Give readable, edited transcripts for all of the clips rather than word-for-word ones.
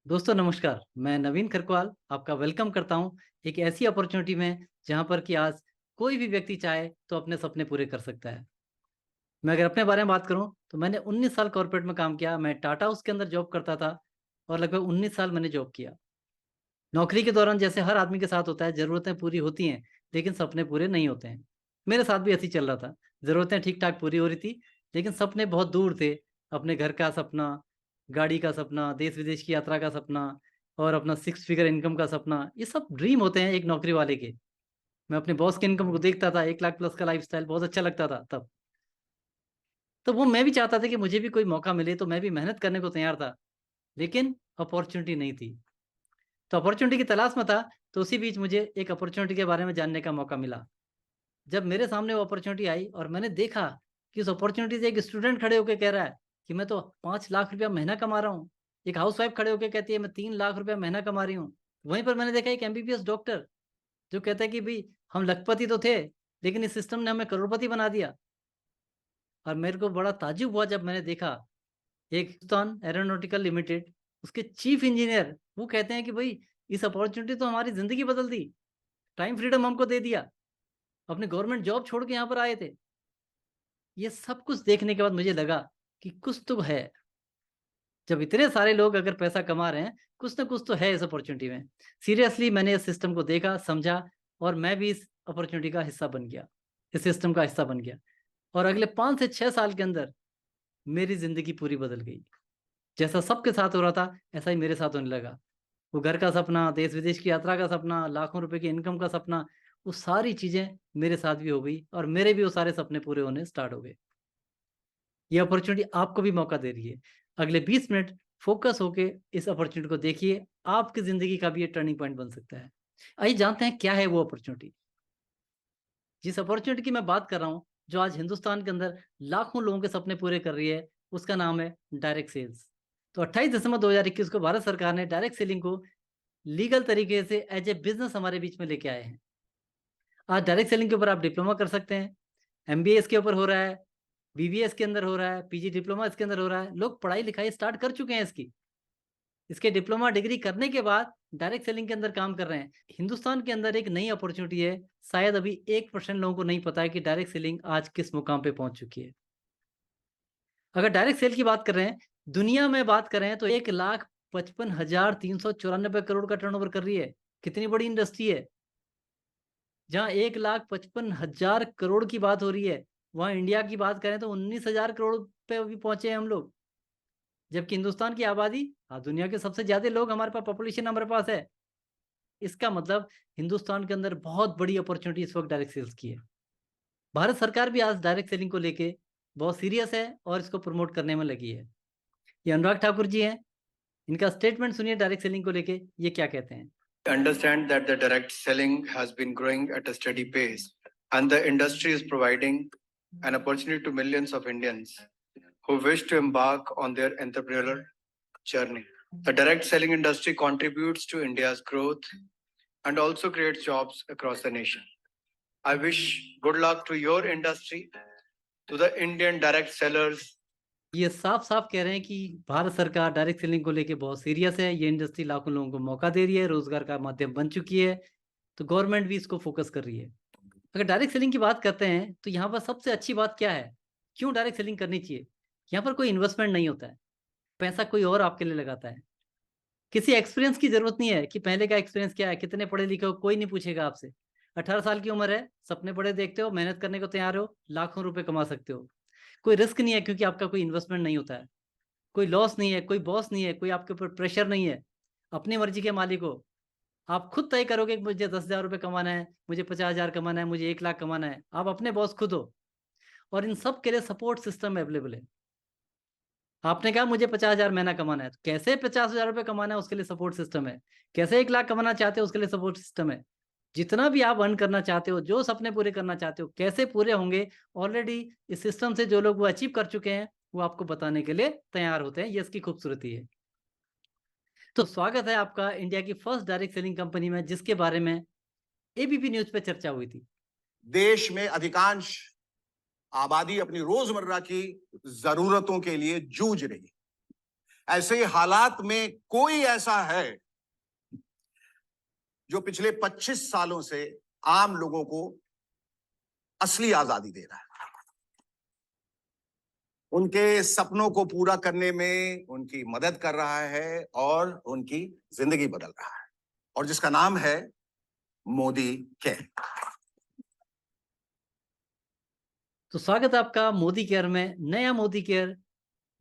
दोस्तों नमस्कार, मैं नवीन खरकवाल आपका वेलकम करता हूं एक ऐसी अपॉर्चुनिटी में जहां पर कि आज कोई भी व्यक्ति चाहे तो अपने सपने पूरे कर सकता है। मैं अगर अपने बारे में बात करूं तो मैंने 19 साल कॉर्पोरेट में काम किया। मैं टाटा हाउस के अंदर जॉब करता था और लगभग 19 साल मैंने जॉब किया। नौकरी के दौरान जैसे हर आदमी के साथ होता है, ज़रूरतें पूरी होती हैं, लेकिन सपने पूरे नहीं होते हैं। मेरे साथ भी ऐसे ही चल रहा था। ज़रूरतें ठीक-ठाक पूरी हो रही थी, लेकिन सपने बहुत दूर थे। अपने घर का सपना, गाड़ी का सपना, देश-विदेश की यात्रा का सपना और अपना 6 फिगर इनकम का सपना, ये सब ड्रीम होते हैं एक नौकरी वाले के। मैं अपने बॉस के इनकम को देखता था, 1 लाख प्लस का लाइफ़स्टाइल बहुत अच्छा लगता था तब। तो वो मैं भी चाहता था कि मुझे भी कोई मौका मिले, तो मैं भी मेहनत करने को तैयार था, लेकिन अपॉर्च्युनिटी नहीं थी। तो अपॉर्च्युनिटी की तलाश में था, तो उसी बीच मुझे एक अपॉर्च्युनिटी के बारे में जानने का मौका मिला। जब मेरे सामने वो अपॉर्च्युनिटी आई और मैंने देखा कि उस अपॉर्च्युनिटी से एक स्टूडेंट खड़े होके कह रहा है कि मैं तो 5 लाख रुपया महीना कमा रहा हूँ। एक हाउसवाइफ खड़े होके कहती है मैं 3 लाख रुपया महीना कमा रही हूँ। वहीं पर मैंने देखा एक एमबीबीएस डॉक्टर जो कहता है कि भई हम लखपति तो थे, लेकिन इस सिस्टम ने हमें करोड़पति बना दिया। और मेरे को बड़ा ताज्जुब हुआ जब मैंने देखा एक हिंदुस्तान एरोनॉटिकल लिमिटेड, उसके चीफ इंजीनियर वो कहते हैं कि भई इस अपॉर्च्युनिटी तो हमारी ज़िंदगी बदल दी। टाइम फ्रीडम हमको दे दिया। अपनी गवर्नमेंट जॉब छोड़ के यहाँ पर आए थे। ये सब कुछ देखने के बाद मुझे लगा कि कुछ तो है। जब इतने सारे लोग अगर पैसा कमा रहे हैं, कुछ ना कुछ तो है इस अपॉर्च्युनिटी में। सीरियसली मैंने इस सिस्टम को देखा, समझा और मैं भी इस अपॉर्च्युनिटी का हिस्सा बन गया। इस सिस्टम का हिस्सा बन गया और अगले 5 से 6 साल के अंदर मेरी ज़िंदगी पूरी बदल गई। जैसा सबके साथ हो रहा था, ऐसा ही मेरे साथ होने लगा। वो घर का सपना, देश-विदेश की यात्रा का सपना, लाखों रुपए की इनकम का सपना, वो सारी चीज़ें मेरे साथ भी हो गई और मेरे भी वो सारे सपने पूरे होने स्टार्ट हो गए। ये अपॉर्च्युनिटी आपको भी मौका दे रही है। अगले 20 मिनट फ़ोकस होके इस अपॉर्च्युनिटी को देखिए, आपकी ज़िंदगी का भी ये टर्निंग पॉइंट बन सकता है। आइए जानते हैं क्या है वो अपॉर्च्युनिटी? जिस अपॉर्च्युनिटी की मैं बात कर रहा हूँ, जो आज हिंदुस्तान के अंदर लाखों लोगों के सपने पूरे कर रही है, उसका नाम है डायरेक्ट सेल्स। तो 28 दिसंबर 2021 को भारत सरकार ने डायरेक्ट सेलिंग को लीगल तरीके से एज़ ए बिज़नेस हमारे बीच में लेके आए हैं। आज डायरेक्ट सेलिंग के ऊपर आप डिप्लोमा कर सकते हैं, एमबीए इसके ऊपर हो रहा है, बीबीए इसके अंदर हो रहा है, पीजी डिप्लोमा इसके अंदर हो रहा है। लोग पढ़ाई-लिखाई स्टार्ट कर चुके हैं इसकी। इसके डिप्लोमा डिग्री करने के बाद डायरेक्ट सेलिंग के अंदर काम कर रहे हैं। हिंदुस्तान के अंदर एक नई अपॉर्च्युनिटी है, शायद अभी 1% लोगों को नहीं पता है कि डायरेक्ट सेलिंग आज किस मुकाम पे पहुँच चुकी है। अगर डायरेक्ट सेल की बात कर रहे हैं, दुनिया में बात कर रहे हैं तो 1,55,394 करोड़ का टर्नओवर कर रही है। कितनी बड़ी इंडस्ट्री है। जहाँ 1,55,000 करोड़ की बात हो रही है, वहाँ इंडिया की बात करें तो 19,000 करोड़ पे अभी पहुँचे हैं हम लोग। जबकि हिंदुस्तान की आबादी दुनिया के सबसे ज़्यादा लोग हमारे पास पॉपुलेशन हमारे पास है। इसका मतलब हिंदुस्तान के अंदर बहुत बड़ी अपॉर्च्युनिटी इस वक़्त डायरेक्ट सेल्स की है। भारत सरकार भी आज डायरेक्ट सेलिंग को लेके बहुत सीरियस है और इसको प्रमोट करने में लगी है। ये अनुराग ठाकुर जी हैं, इनका स्टेटमेंट सुनिए डायरेक्ट सेलिंग को लेके ये क्या कहते हैं? Understand that the direct selling has been growing at a steady pace, and the industry is providing an opportunity to millions of Indians who wish to embark on their entrepreneurial journey. The direct selling industry contributes to India's growth and also creates jobs across the nation. I wish good luck to your industry, to the Indian direct sellers. ये साफ-साफ कह रहे हैं कि भारत सरकार direct selling को लेके बहुत सीरियस है। ये इंडस्ट्री लाखों लोगों को मौका दे रही है, रोज़गार का माध्यम बन चुकी है, तो गवर्नमेंट भी इसको फ़ोकस कर रही है। अगर डायरेक्ट सेलिंग की बात करते हैं, तो यहाँ पर सबसे अच्छी बात क्या है? क्यों डायरेक्ट सेलिंग करनी चाहिए? यहाँ पर कोई इन्वेस्टमेंट नहीं होता है, पैसा कोई और आपके लिए लगाता है। किसी एक्सपीरियंस की ज़रूरत नहीं है कि पहले का एक्सपीरियंस क्या है, कितने पढ़े-लिखे हो, कोई नहीं पूछेगा आपसे। 18 साल की उम्र है, सपने बड़े देखते हो, मेहनत करने को तैयार हो, लाखों रुपए कमा सकते हो। कोई रिस्क नहीं है क्योंकि आपका कोई इन्वेस्टमेंट नहीं होता है। कोई लॉस नहीं है, कोई बॉस नहीं है, कोई आपके ऊपर प्रेशर नहीं है। अपनी मर्ज़ी के मालिक हो। आप खुद तय करोगे कि मुझे 10,000 रुपए कमाना है, मुझे 50,000 कमाना है, मुझे 1 लाख कमाना है। आप अपने बॉस खुद हो और इन सब के लिए सपोर्ट सिस्टम अवेलेबल है। आपने कहा मुझे 50,000 महीना कमाना है, तो कैसे 50,000 रुपए कमाना है उसके लिए सपोर्ट सिस्टम है। कैसे 1 लाख कमाना चाहते हो उसके लिए सपोर्ट सिस्टम है। जितना भी आप अर्न करना चाहते हो, जो सपने पूरे करना चाहते हो, कैसे पूरे होंगे, ऑलरेडी इस सिस्टम से जो लोग वो अचीव कर चुके हैं, वो आपको बताने के लिए तैयार होते हैं। ये इसकी खूबसूरती है। तो स्वागत है आपका इंडिया की फर्स्ट डायरेक्ट सेलिंग कंपनी में, जिसके बारे में एबीपी न्यूज़ पे चर्चा हुई थी। देश में अधिकांश आबादी अपनी रोजमर्रा की जरूरतों के लिए जूझ रही है। ऐसे हालात में कोई ऐसा है जो पिछले 25 सालों से आम लोगों को असली आजादी दे रहा है, उनके सपनों को पूरा करने में उनकी मदद कर रहा है और उनकी जिंदगी बदल रहा है, और जिसका नाम है मोदी केयर। तो स्वागत है आपका मोदी केयर में। नया मोदी केयर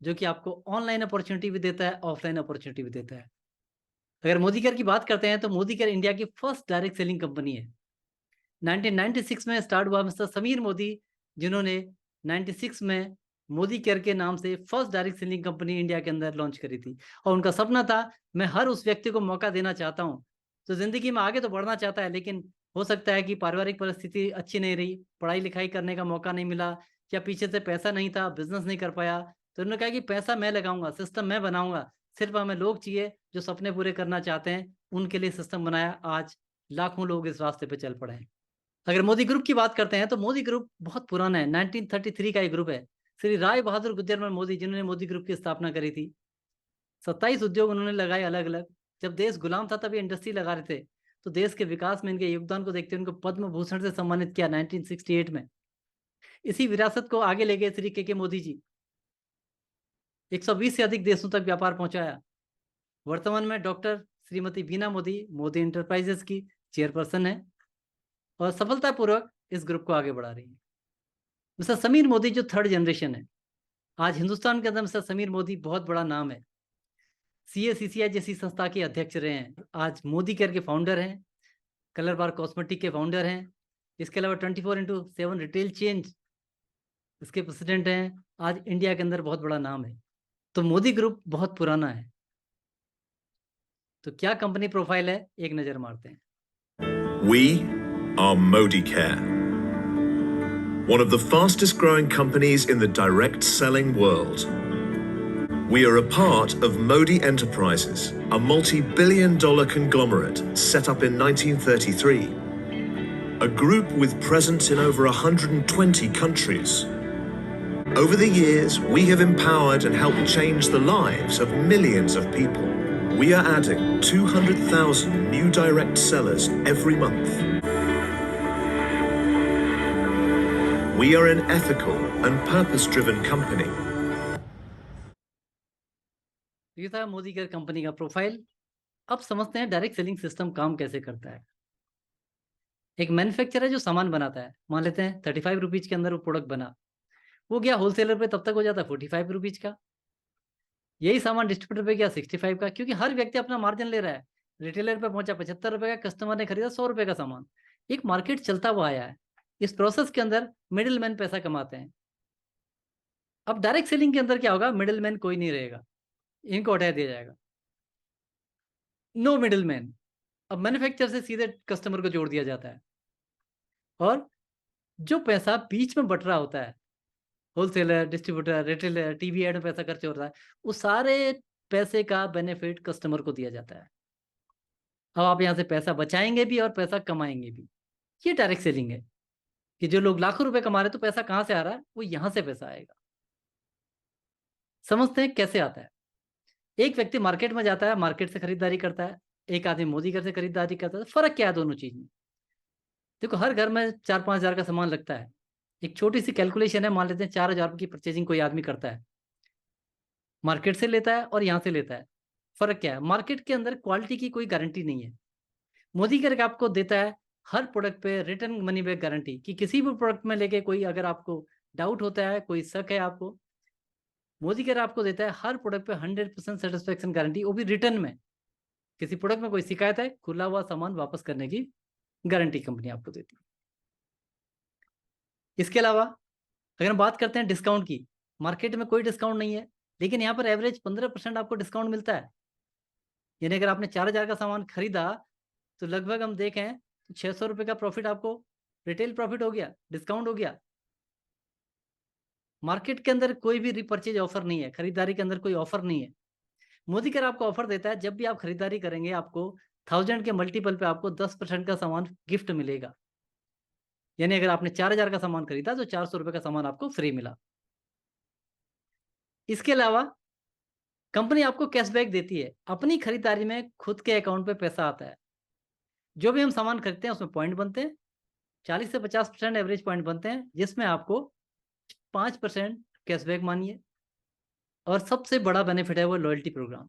जो कि आपको ऑनलाइन अपॉर्चुनिटी भी देता है, ऑफलाइन अपॉर्चुनिटी भी देता है। अगर मोदी केयर की बात करते हैं तो मोदी केयर इंडिया की फर्स्ट डायरेक्ट सेलिंग कंपनी है। 1996 में स्टार्ट हुआ मिस्टर समीर मोदी, जिन्होंने 96 में मोदी केयर के नाम से first direct selling company India के अंदर लॉन्च करी थी। और उनका सपना था, मैं हर उस व्यक्ति को मौका देना चाहता हूँ तो जिंदगी में आगे तो बढ़ना चाहता है, लेकिन हो सकता है कि पारिवारिक परिस्थिति अच्छी नहीं रही, पढ़ाई लिखाई करने का मौका नहीं मिला, या पीछे से पैसा नहीं था, बिजनेस नहीं कर पाया। तो उन्होंने कहा कि पैसा मैं लगाऊंगा, सिस्टम मैं बनाऊंगा, सिर्फ हमें लोग चाहिए जो सपने पूरे करना चाहते हैं, उनके लिए सिस्टम बनाया। आज लाखों लोग इस रास्ते पे चल पड़े हैं। अगर मोदी ग्रुप की बात करते हैं तो मोदी ग्रुप बहुत पुराना है, 1933 का ये ग्रुप है। श्री राय बहादुर गुजरमल मोदी जिन्होंने मोदी ग्रुप की स्थापना करी थी। 27 उद्योग उन्होंने लगाए अलग अलग। जब देश गुलाम था तब ये इंडस्ट्री लगा रहे थे, तो देश के विकास में इनके योगदान को देखते हुए उनको पद्म भूषण से सम्मानित किया 1968 में। इसी विरासत को आगे ले गए श्री के मोदी जी। 120 से अधिक देशों तक व्यापार पहुंचाया। वर्तमान में डॉक्टर श्रीमती बीना मोदी मोदी इंटरप्राइजेस की चेयरपर्सन है और सफलतापूर्वक इस ग्रुप को आगे बढ़ा रही है। मिस्टर समीर मोदी जो थर्ड जनरेशन है, आज हिंदुस्तान के अंदर मिस्टर समीर मोदी बहुत बड़ा नाम है। CACCI जैसी संस्था के अध्यक्ष रहे हैं, आज मोदी केयर के फाउंडर हैं, कलर बार कॉस्मेटिक के फाउंडर हैं, इसके अलावा 24/7 रिटेल चेंज इसके प्रेसिडेंट हैं। आज इंडिया के अंदर बहुत बड़ा नाम है। तो मोदी ग्रुप बहुत पुराना है। तो क्या कंपनी प्रोफाइल है, एक नजर मारते हैं। We are Modi Care, one of the fastest growing companies in the direct selling world. We are a part of Modi Enterprises, a multi-billion-dollar conglomerate set up in 1933, a group with presence in over 120 countries. Over the years, we have empowered and helped change the lives of millions of people. We are adding 200,000 new direct sellers every month. We are an ethical and purpose-driven company. ये था Modi care company का profile. अब समझते हैं direct selling system काम कैसे करता है। एक मैन्युफैक्चरर है जो सामान बनाता है, मान लेते हैं 35 रुपीज के अंदर वो प्रोडक्ट बना, वो गया होलसेलर पे, तब तक हो जाता है 45 रुपीज का। यही सामान डिस्ट्रीब्यूटर पे गया 65 का, क्योंकि हर व्यक्ति अपना मार्जिन ले रहा है। रिटेलर पे पहुंचा 75 रुपए का, कस्टमर ने खरीदा 100 रुपए का सामान। एक मार्केट चलता हुआ आया है। इस प्रोसेस के अंदर मिडिल मैन पैसा कमाते हैं। अब डायरेक्ट सेलिंग के अंदर क्या होगा, मिडिल मैन कोई नहीं रहेगा, इनको हटा दिया जाएगा। No middle man. अब मैन्युफैक्चरर से सीधे कस्टमर को जोड़ दिया जाता है, और जो पैसा बीच में बट रहा होता है, wholesaler, distributor, retailer, TV ad में पैसा खर्च हो रहा है, उस सारे पैसे का बेनिफिट कस्टमर को दिया जाता है। अब आप यहाँ से पैसा बचाएंगे भी और पैसा कमाएंगे भी। ये डायरेक्ट सेलिंग है कि जो लोग लाखों रुपए कमा रहे हैं तो पैसा कहाँ से आ रहा है, वो यहाँ से पैसा आएगा। समझते हैं कैसे आता है। एक व्यक्ति मार्केट में जाता है, मार्केट से खरीदारी करता है, एक आदमी मोदी घर से खरीदारी करता है। फर्क क्या है दोनों चीज में? देखो, हर घर में 4-5 हजार का सामान लगता है। एक छोटी सी कैलकुलेशन है, मान लेते हैं 4 हजार की परचेजिंग कोई आदमी करता है, मार्केट से लेता है और यहाँ से लेता है। फर्क क्या है? मार्केट के अंदर क्वालिटी की कोई गारंटी नहीं है। मोदी करके आपको देता है हर प्रोडक्ट पे रिटर्न मनी बैक गारंटी, कि किसी भी प्रोडक्ट में लेके कोई अगर आपको डाउट होता है, कोई शक है आपको, मोदी केयर आपको देता है हर प्रोडक्ट पे 100% सेटिस्फेक्शन गारंटी, वो भी रिटर्न में। किसी प्रोडक्ट में कोई शिकायत है, खुला हुआ सामान वापस करने की गारंटी कंपनी आपको देती है। इसके अलावा अगर हम बात करते हैं डिस्काउंट की, मार्केट में कोई डिस्काउंट नहीं है, लेकिन यहाँ पर एवरेज 15% आपको डिस्काउंट मिलता है। यानी अगर आपने 4 हजार का सामान खरीदा तो लगभग हम देखें तो 600 रुपए का प्रॉफिट आपको रिटेल प्रॉफिट हो गया, डिस्काउंट हो गया। मार्केट के अंदर कोई भी रिपर्चेज ऑफर नहीं है, खरीदारी के अंदर कोई ऑफर नहीं है। मोदी केयर आपको ऑफर देता है, जब भी आप खरीदारी करेंगे आपको 1000 के मल्टीपल पे आपको 10% का सामान गिफ्ट मिलेगा। यानी अगर आपने 4 हजार का सामान खरीदा तो 400 रुपए का सामान आपको फ्री मिला। इसके अलावा कंपनी आपको कैशबैक देती है, अपनी खरीदारी में खुद के अकाउंट पे पैसा आता है। जो भी हम सामान खरीदते हैं उसमें पॉइंट बनते हैं, 40 से 50% एवरेज पॉइंट बनते हैं, जिसमें आपको 5% कैशबैक मानिए। और सबसे बड़ा बेनिफिट है वो लॉयल्टी प्रोग्राम।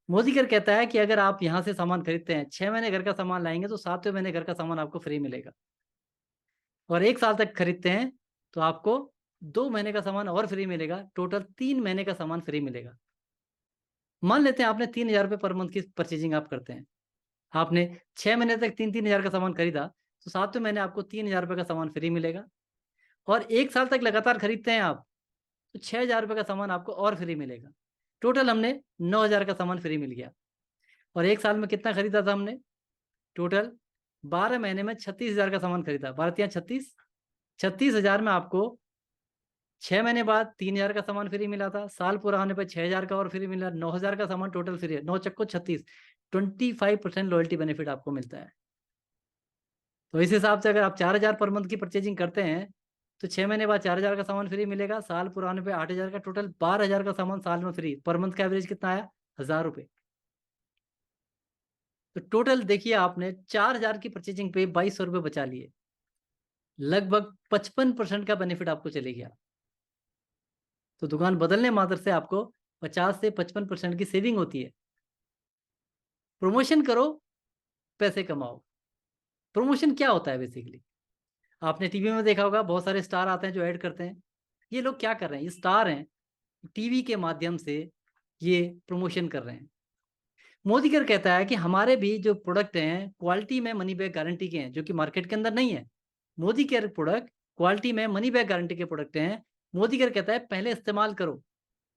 मोदी कर कहता है कि अगर आप यहाँ से सामान खरीदते हैं, 6 महीने घर का सामान लाएंगे तो 7वें महीने घर का सामान आपको फ्री मिलेगा। और 1 साल तक खरीदते हैं तो आपको 2 महीने का सामान और फ्री मिलेगा, टोटल 3 महीने का सामान फ्री मिलेगा। मान लेते हैं आपने 3,000 रुपये पर मंथ की परचेजिंग आप करते हैं, आपने 6 महीने तक 3,000 का सामान खरीदा, तो 7वें महीने आपको 3,000 रुपये का सामान फ्री मिलेगा। और 1 साल तक लगातार खरीदते हैं आप, तो 6,000 रुपये का सामान आपको और फ्री मिलेगा। टोटल हमने 9,000 का सामान फ्री मिल गया। और 1 साल में कितना खरीदा था हमने? टोटल 12 महीने में 36,000 का सामान खरीदा। 12 36, 36,000 में आपको 6 महीने बाद 3,000 का सामान फ्री मिला था, साल पूरा होने पर 6,000 का और फ्री मिला, 9,000 का सामान टोटल फ्री है। 9 चक्को 36, 25% लॉयल्टी बेनिफिट आपको मिलता है। तो इस हिसाब से अगर आप 4,000 पर मंथ की परचेजिंग करते हैं तो 6 महीने बाद 4,000 का सामान फ्री मिलेगा, साल पूरा होने पर 8,000 का, टोटल 12,000 का सामान साल में फ्री। पर मंथ का एवरेज कितना आया? 1,000 रुपये। तो टोटल देखिए आपने 4,000 की परचेजिंग पे 2,200 रुपये बचा लिए, लगभग 55% का बेनिफिट आपको चले गया। तो दुकान बदलने मात्र से आपको 50 से 55% की सेविंग होती है। प्रमोशन करो, पैसे कमाओ। प्रमोशन क्या होता है बेसिकली? आपने टीवी में देखा होगा, बहुत सारे स्टार आते हैं जो ऐड करते हैं। ये लोग क्या कर रहे हैं? ये स्टार हैं, टीवी के माध्यम से ये प्रमोशन कर रहे हैं। मोदी कर कहता है कि हमारे भी जो प्रोडक्ट हैं क्वालिटी में मनी बैक गारंटी के हैं, जो कि मार्केट के अंदर नहीं है। मोदी केयर प्रोडक्ट क्वालिटी में मनी बैक गारंटी के प्रोडक्ट हैं। मोदी कर कहता है पहले इस्तेमाल करो,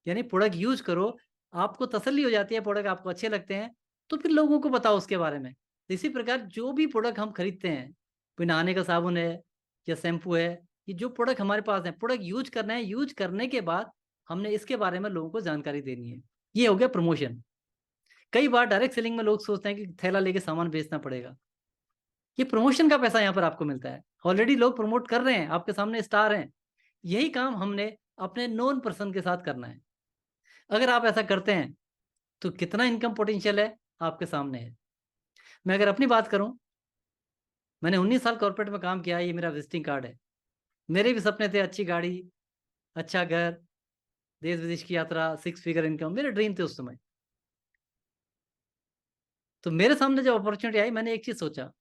यानी प्रोडक्ट यूज करो, आपको तसल्ली हो जाती है, प्रोडक्ट आपको अच्छे लगते हैं, तो फिर लोगों को बताओ उसके बारे में। इसी प्रकार जो भी प्रोडक्ट हम खरीदते हैं, कोई नहाने का साबुन है या शैम्पू है, ये जो प्रोडक्ट हमारे पास है, प्रोडक्ट यूज करना है, यूज करने के बाद हमने इसके बारे में लोगों को जानकारी देनी है। ये हो गया प्रमोशन। कई बार डायरेक्ट सेलिंग में लोग सोचते हैं कि थैला लेके सामान बेचना पड़ेगा। ये प्रमोशन का पैसा यहाँ पर आपको मिलता है। ऑलरेडी लोग प्रमोट कर रहे हैं, आपके सामने स्टार हैं। यही काम हमने अपने नॉन पर्सन के साथ करना है। अगर आप ऐसा करते हैं तो कितना इनकम पोटेंशियल है आपके सामने है। मैं अगर अपनी बात करूं, मैंने 19 साल कॉर्पोरेट में काम किया, ये मेरा विजिटिंग कार्ड है। मेरे भी सपने थे, अच्छी गाड़ी, अच्छा घर, देश विदेश की यात्रा, 6 फिगर इनकम, मेरे ड्रीम थे उस समय। तो मेरे सामने जब अपॉर्चुनिटी आई, मैंने एक चीज सोचा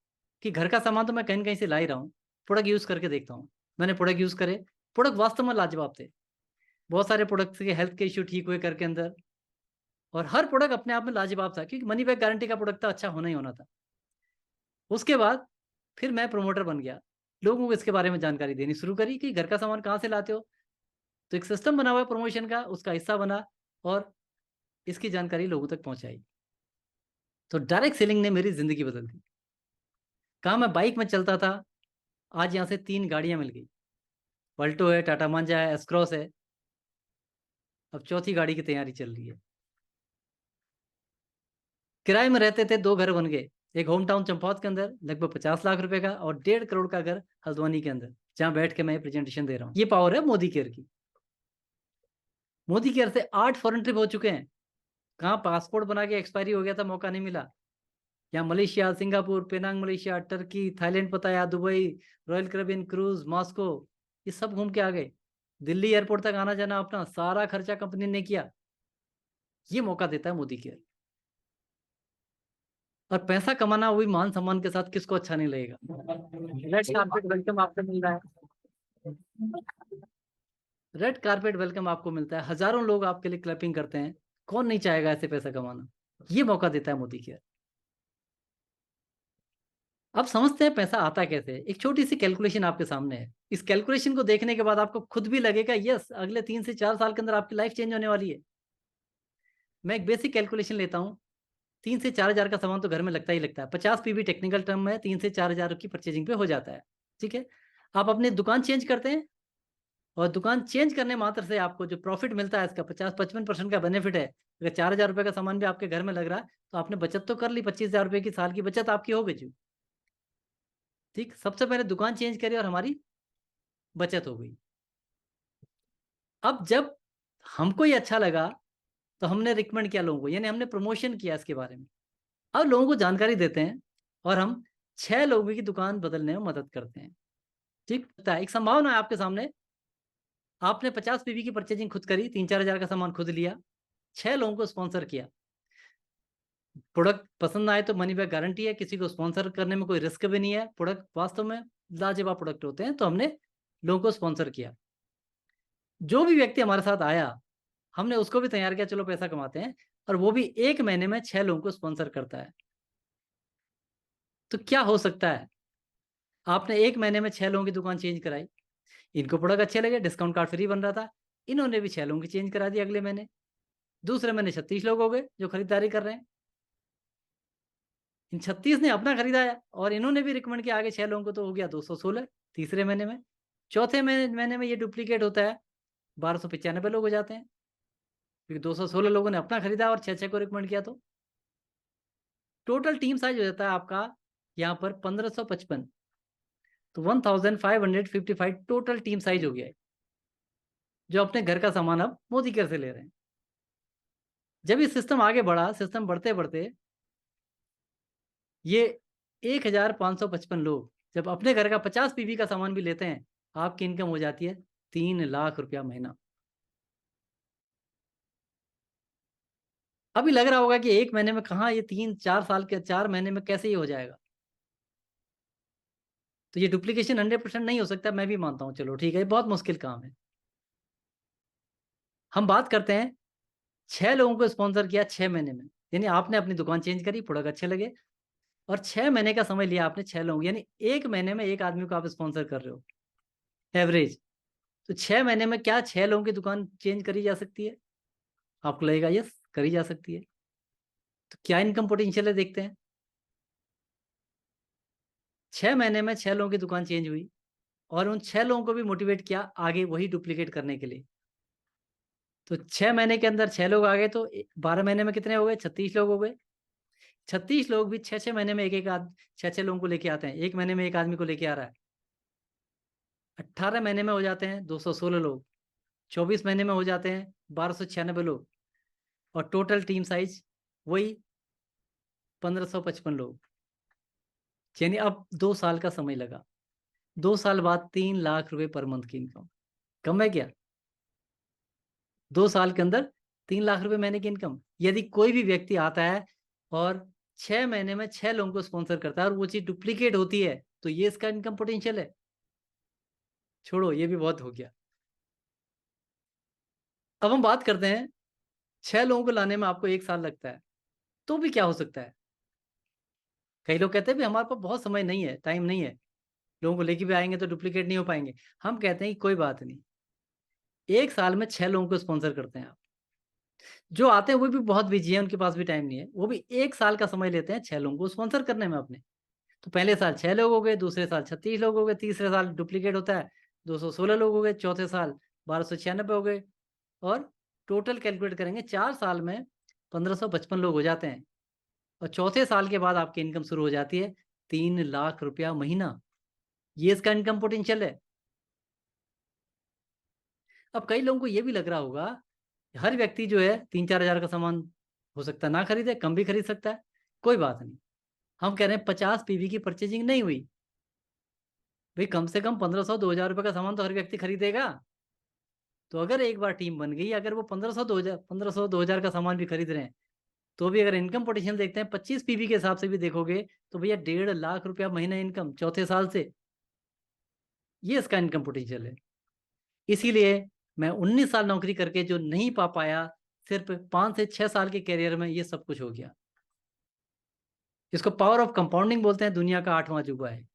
कि घर का सामान तो मैं कहीं न कहीं से ला ही रहा हूँ, प्रोडक्ट यूज करके देखता हूँ। मैंने प्रोडक्ट यूज करे, प्रोडक्ट वास्तव में लाजवाब थे। बहुत सारे प्रोडक्ट्स के हेल्थ के इश्यू ठीक हुए घर के अंदर, और हर प्रोडक्ट अपने आप में लाजवाब था, क्योंकि मनी बैक गारंटी का प्रोडक्ट था, अच्छा होना ही होना था। उसके बाद फिर मैं प्रमोटर बन गया, लोगों को इसके बारे में जानकारी देनी शुरू करी कि घर का सामान कहाँ से लाते हो। तो एक सिस्टम बना हुआ है प्रमोशन का, उसका हिस्सा बना और इसकी जानकारी लोगों तक पहुंचाई। तो डायरेक्ट सेलिंग ने मेरी जिंदगी बदल दी। कहाँ मैं बाइक में चलता था, आज यहाँ से 3 गाड़ियां मिल गई। पल्टो है, टाटा मांजा है, एसक्रॉस है, अब 4थी गाड़ी की तैयारी चल रही है। किराए में रहते थे, 2 घर बन गए। एक होम टाउन चंपावत के अंदर लगभग 50 लाख रुपए का, और 1.5 करोड़ का घर हल्द्वानी के अंदर, जहां बैठ के मैं प्रेजेंटेशन दे रहा हूँ। ये पावर है मोदी केयर की। मोदी केयर से 8 फॉरेन ट्रिप हो चुके हैं। कहाँ पासपोर्ट बना के एक्सपायरी हो गया था, मौका नहीं मिला। यहाँ Malaysia, Singapore, Penang Malaysia, Turkey, Thailand, Pattaya, Dubai, Royal Caribbean cruise, Moscow, ये सब घूम के आ गए। दिल्ली एयरपोर्ट तक आना जाना अपना सारा खर्चा कंपनी ने किया। ये मौका देता है मोदी केयर। और पैसा कमाना वो भी मान सम्मान के साथ, किसको अच्छा नहीं लगेगा। रेड कारपेट वेलकम आपको मिल रहा है, रेड कारपेट वेलकम आपको मिलता है, हजारों लोग आपके लिए क्लैपिंग करते हैं। कौन नहीं चाहेगा ऐसे पैसा कमाना? ये मौका देता है मोदी केयर। अब समझते हैं पैसा आता कैसे है। एक छोटी सी कैलकुलेशन आपके सामने है। इस कैलकुलेशन को देखने के बाद आपको खुद भी लगेगा यस, अगले 3 से 4 साल के अंदर आपकी लाइफ चेंज होने वाली है। मैं एक बेसिक कैलकुलेशन लेता हूँ। 3 से 4,000 का सामान तो घर में लगता ही लगता है। 50 पीवी टेक्निकल टर्म में 3 से 4,000 की परचेजिंग पे हो जाता है। ठीक है, आप अपनी दुकान चेंज करते हैं, और दुकान चेंज करने मात्र से आपको जो प्रॉफिट मिलता है, इसका 50-55% का बेनिफिट है। अगर 4,000 रुपये का सामान भी आपके घर में लग रहा है, तो आपने बचत तो कर ली, 25,000 रुपये की साल की बचत आपकी हो गई। ठीक, सबसे पहले दुकान चेंज करी और हमारी बचत हो गई। अब जब हमको ये अच्छा लगा, तो हमने रिकमेंड किया लोगों को, यानी हमने प्रमोशन किया इसके बारे में। अब लोगों को जानकारी देते हैं और हम 6 लोगों की दुकान बदलने में मदद करते हैं। ठीक है, एक संभावना है आपके सामने, आपने 50 पीवी की परचेजिंग खुद करी, 3-4 हज़ार का सामान खुद लिया, 6 लोगों को स्पॉन्सर किया। प्रोडक्ट पसंद आए तो मनी बैक गारंटी है, किसी को स्पॉन्सर करने में कोई रिस्क भी नहीं है, प्रोडक्ट वास्तव में लाजवाब प्रोडक्ट होते हैं, तो हमने लोगों को स्पॉन्सर किया। जो भी व्यक्ति हमारे साथ आया हमने उसको भी तैयार किया, चलो पैसा कमाते हैं, और वो भी 1 महीने में 6 लोगों को स्पॉन्सर करता है। तो क्या हो सकता है, आपने 1 महीने में 6 लोगों की दुकान चेंज कराई, इनको प्रोडक्ट अच्छे लगे, डिस्काउंट कार्ड फ्री बन रहा था, इन्होंने भी 6 लोगों की चेंज करा दी अगले महीने, दूसरे महीने 36 लोग हो गए जो खरीदारी कर रहे हैं। इन 36 ने अपना खरीदाया और इन्होंने भी रिकमेंड किया आगे 6 लोगों को, तो हो गया 216 तीसरे महीने में। चौथे महीने में ये डुप्लीकेट होता है, 1295 लोग हो जाते हैं, क्योंकि 216 लोगों ने अपना खरीदा और 6 को रिकमेंड किया। तो टोटल टीम साइज हो जाता है आपका यहाँ पर 1555, तो 1555 टोटल टीम साइज हो गया है, जो अपने घर का सामान अब मोदी केयर से ले रहे हैं। जब ये सिस्टम आगे बढ़ा, सिस्टम बढ़ते बढ़ते ये 1555 लोग जब अपने घर का 50 पीवी का सामान भी लेते हैं, आपकी इनकम हो जाती है 3 लाख रुपया महीना। अभी लग रहा होगा कि 1 महीने में कहाँ, ये 3-4 साल के 4 महीने में कैसे ये हो जाएगा। तो ये डुप्लीकेशन 100% नहीं हो सकता, मैं भी मानता हूँ, चलो ठीक है, बहुत मुश्किल काम है। हम बात करते हैं 6 लोगों को स्पॉन्सर किया 6 महीने में, यानी आपने अपनी दुकान चेंज करी, प्रोडक्ट अच्छे लगे, और 6 महीने का समय लिया आपने 6 लोगों, यानी 1 महीने में 1 आदमी को आप स्पॉन्सर कर रहे हो एवरेज। तो 6 महीने में क्या 6 लोगों की दुकान चेंज करी जा सकती है? आपको लगेगा यस, करी जा सकती है। तो क्या इनकम पोटेंशियल है, देखते हैं। 6 महीने में 6 लोगों की दुकान चेंज हुई और उन 6 लोगों को भी मोटिवेट किया आगे वही डुप्लीकेट करने के लिए। तो 6 महीने के अंदर 6 लोग आ गए, तो 12 महीने में कितने हो गए? 36 लोग हो गए। 36 लोग भी 6-6 महीने में एक 6-6 लोगों को लेके आते हैं, 1 महीने में 1 आदमी को लेके आ रहा है। 18 महीने में हो जाते हैं 216 लोग, 24 महीने में हो जाते हैं 1296 लोग, और टोटल टीम साइज वही 1555 लोग। यानी अब 2 साल का समय लगा, 2 साल बाद 3 लाख रुपए पर मंथ की इनकम। कम है क्या? 2 साल के अंदर 3 लाख रुपए महीने की इनकम। यदि कोई भी व्यक्ति आता है और 6 महीने में 6 लोगों को स्पॉन्सर करता है और वो चीज डुप्लीकेट होती है, तो ये इसका इनकम पोटेंशियल है। छोड़ो, ये भी बहुत हो गया। अब हम बात करते हैं 6 लोगों को लाने में आपको 1 साल लगता है, तो भी क्या हो सकता है? कई लोग कहते हैं भी हमारे पास बहुत समय नहीं है, टाइम नहीं है, लोगों को लेके भी आएंगे तो डुप्लीकेट नहीं हो पाएंगे। हम कहते हैं कि कोई बात नहीं, 1 साल में 6 लोगों को स्पॉन्सर करते हैं आप। जो आते हैं वो भी बहुत बिजी है, उनके पास भी टाइम नहीं है, वो भी 1 साल का समय लेते हैं 6 लोगों को स्पॉन्सर करने में अपने। तो पहले साल 6 लोग हो गए, दूसरे साल 36 लोग हो गए, तीसरे साल डुप्लीकेट होता है 216 लोग हो गए, चौथे साल 1296 हो गए, और टोटल कैलकुलेट करेंगे 4 साल में 1555 लोग हो जाते हैं, और चौथे साल के बाद आपकी इनकम शुरू हो जाती है 3 लाख रुपया महीना। ये इसका इनकम पोटेंशियल है। अब कई लोगों को ये भी लग रहा होगा, हर व्यक्ति जो है 3-4 हज़ार का सामान हो सकता है ना खरीदे, कम भी खरीद सकता है, कोई बात नहीं। हम कह रहे हैं 50 पीवी की परचेजिंग नहीं हुई, भाई कम से कम 1500-2000 रुपए का सामान तो हर व्यक्ति खरीदेगा। तो अगर एक बार टीम बन गई, अगर वो 1500-2000 का सामान भी खरीद रहे हैं, तो भी अगर इनकम पोटेंशियल देखते हैं 25 पीवी के हिसाब से भी देखोगे, तो भैया 1.5 लाख रुपया महीना इनकम चौथे साल से, ये इसका इनकम पोटेंशियल है। इसीलिए मैं 19 साल नौकरी करके जो नहीं पा पाया, सिर्फ 5 से 6 साल के करियर में ये सब कुछ हो गया। इसको पावर ऑफ कंपाउंडिंग बोलते हैं, दुनिया का 8वां अजूबा है।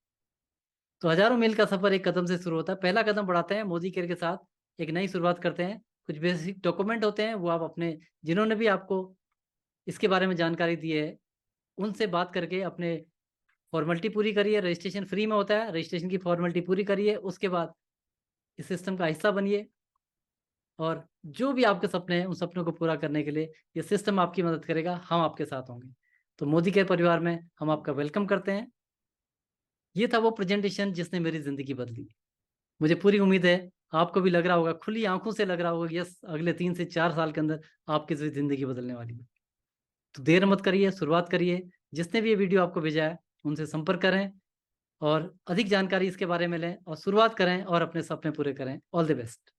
तो हजारों मील का सफर एक कदम से शुरू होता है। पहला कदम बढ़ाते हैं मोदी केयर के साथ, एक नई शुरुआत करते हैं। कुछ बेसिक डॉक्यूमेंट होते हैं, वो आप अपने, जिन्होंने भी आपको इसके बारे में जानकारी दी है, उनसे बात करके अपने फॉर्मेलिटी पूरी करिए। रजिस्ट्रेशन फ्री में होता है, रजिस्ट्रेशन की फॉर्मेलिटी पूरी करिए, उसके बाद इस सिस्टम का हिस्सा बनिए, और जो भी आपके सपने हैं उन सपनों को पूरा करने के लिए ये सिस्टम आपकी मदद करेगा, हम आपके साथ होंगे। तो मोदी केयर परिवार में हम आपका वेलकम करते हैं। ये था वो प्रेजेंटेशन जिसने मेरी ज़िंदगी बदली। मुझे पूरी उम्मीद है आपको भी लग रहा होगा, खुली आंखों से लग रहा होगा कि यस, अगले 3 से 4 साल के अंदर आपकी ज़िंदगी बदलने वाली है। तो देर मत करिए, शुरुआत करिए। जिसने भी ये वीडियो आपको भेजा है, उनसे संपर्क करें और अधिक जानकारी इसके बारे में लें और शुरुआत करें और अपने सपने पूरे करें। All the best.